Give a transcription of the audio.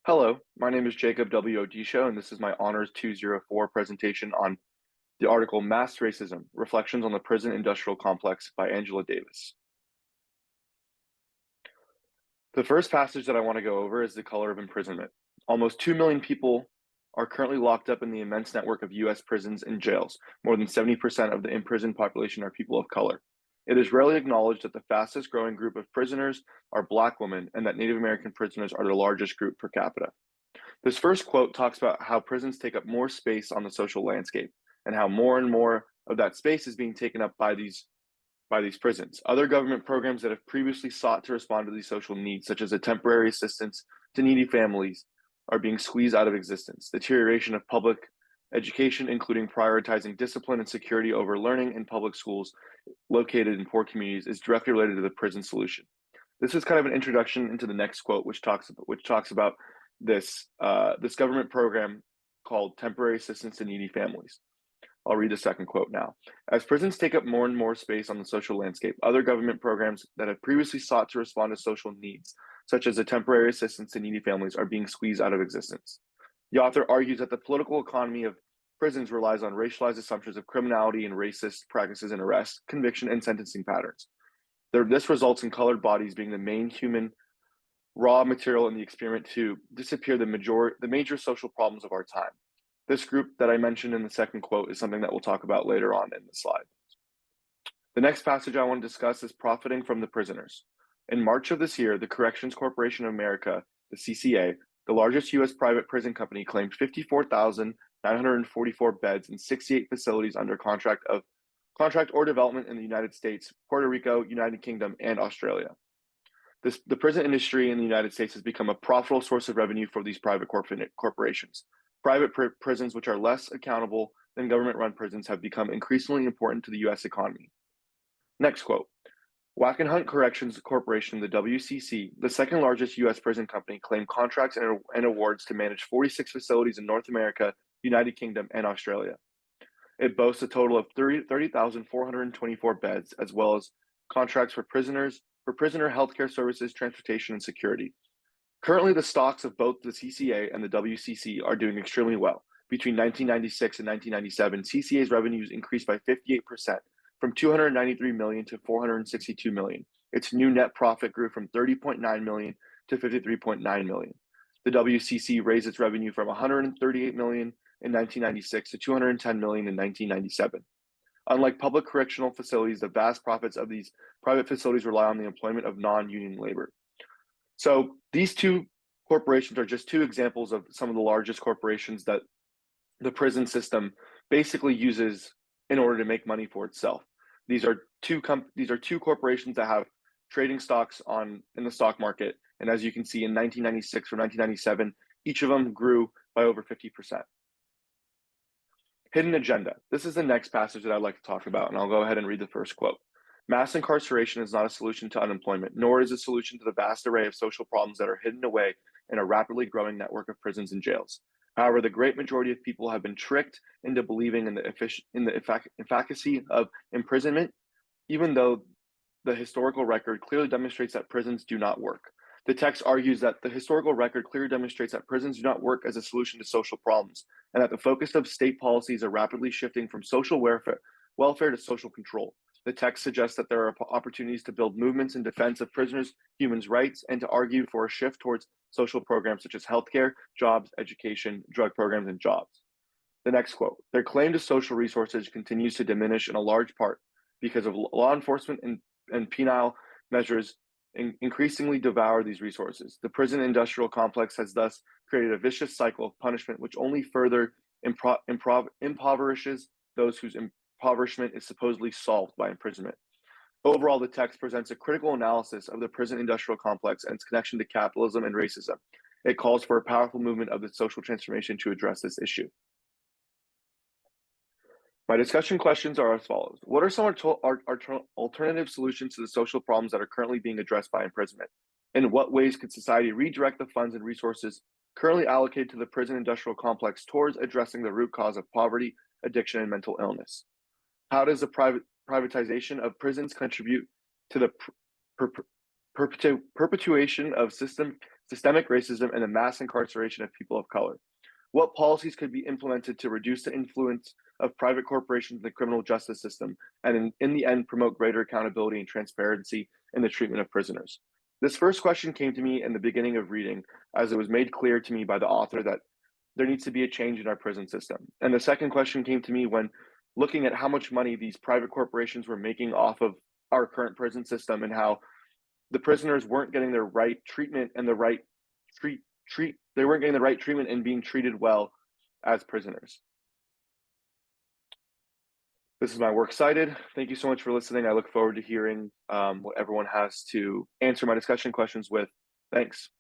Hello, my name is Jacob W. Odisha, and this is my Honors 204 presentation on the article Mass Racism, Reflections on the Prison Industrial Complex by Angela Davis. The first passage that I want to go over is the color of imprisonment. Almost 2 million people are currently locked up in the immense network of U.S. prisons and jails. More than 70% of the imprisoned population are people of color. It is rarely acknowledged that the fastest growing group of prisoners are Black women and that Native American prisoners are the largest group per capita. This first quote talks about how prisons take up more space on the social landscape and how more and more of that space is being taken up by these prisons. Other government programs that have previously sought to respond to these social needs, such as a temporary assistance to needy families, are being squeezed out of existence. Deterioration of public education, including prioritizing discipline and security over learning in public schools located in poor communities, is directly related to the prison solution. This is kind of an introduction into the next quote, which talks about this government program called Temporary Assistance to Needy Families. I'll read the second quote now. As prisons take up more and more space on the social landscape, other government programs that have previously sought to respond to social needs, such as a temporary assistance to needy families, are being squeezed out of existence. The author argues that the political economy of prisons relies on racialized assumptions of criminality and racist practices in arrest, conviction, and sentencing patterns. This results in colored bodies being the main human raw material in the experiment to disappear the major social problems of our time. This group that I mentioned in the second quote is something that we'll talk about later on in the slide. The next passage I want to discuss is profiting from the prisoners. In March of this year, the Corrections Corporation of America, the CCA, the largest U.S. private prison company, claimed 54,944 beds in 68 facilities under contract or development in the United States, Puerto Rico, United Kingdom, and Australia. The prison industry in the United States has become a profitable source of revenue for these private corporations. Private prisons, which are less accountable than government-run prisons, have become increasingly important to the U.S. economy. Next quote. Wackenhut Corrections Corporation, the WCC, the second largest U.S. prison company, claimed contracts and awards to manage 46 facilities in North America, United Kingdom, and Australia. It boasts a total of 30,424 beds, as well as contracts for prisoner healthcare services, transportation, and security. Currently, the stocks of both the CCA and the WCC are doing extremely well. Between 1996 and 1997, CCA's revenues increased by 58%, from $293 million to $462 million. Its new net profit grew from $30.9 million to $53.9 million. The WCC raised its revenue from $138 million in 1996 to $210 million in 1997. Unlike public correctional facilities, the vast profits of these private facilities rely on the employment of non-union labor. So these two corporations are just two examples of some of the largest corporations that the prison system basically uses in order to make money for itself. These are two corporations that have trading stocks in the stock market, and as you can see, in 1996 or 1997, each of them grew by over 50%. Hidden agenda. This is the next passage that I'd like to talk about, and I'll go ahead and read the first quote. Mass incarceration is not a solution to unemployment, nor is it a solution to the vast array of social problems that are hidden away in a rapidly growing network of prisons and jails. However, the great majority of people have been tricked into believing in the efficacy of imprisonment, even though the historical record clearly demonstrates that prisons do not work. The text argues that the historical record clearly demonstrates that prisons do not work as a solution to social problems, and that the focus of state policies are rapidly shifting from social welfare to social control. The text suggests that there are opportunities to build movements in defense of prisoners' human rights and to argue for a shift towards social programs such as healthcare, jobs, education, drug programs, and jobs. The next quote, their claim to social resources continues to diminish in a large part because of law enforcement and penal measures increasingly devour these resources. The prison industrial complex has thus created a vicious cycle of punishment which only further impoverishes those whose impoverishment is supposedly solved by imprisonment. Overall, the text presents a critical analysis of the prison industrial complex and its connection to capitalism and racism. It calls for a powerful movement of the social transformation to address this issue. My discussion questions are as follows. What are some alternative solutions to the social problems that are currently being addressed by imprisonment? In what ways could society redirect the funds and resources currently allocated to the prison industrial complex towards addressing the root cause of poverty, addiction, and mental illness? How does the privatization of prisons contribute to the perpetuation of systemic racism, and the mass incarceration of people of color. What policies could be implemented to reduce the influence of private corporations in the criminal justice system, and in the end, promote greater accountability and transparency in the treatment of prisoners? This first question came to me in the beginning of reading, as it was made clear to me by the author that there needs to be a change in our prison system. And the second question came to me when looking at how much money these private corporations were making off of our current prison system, and how the prisoners weren't getting their right treatment and the right they weren't getting the right treatment and being treated well as prisoners. This is my works cited. Thank you so much for listening. I look forward to hearing what everyone has to answer my discussion questions with. Thanks.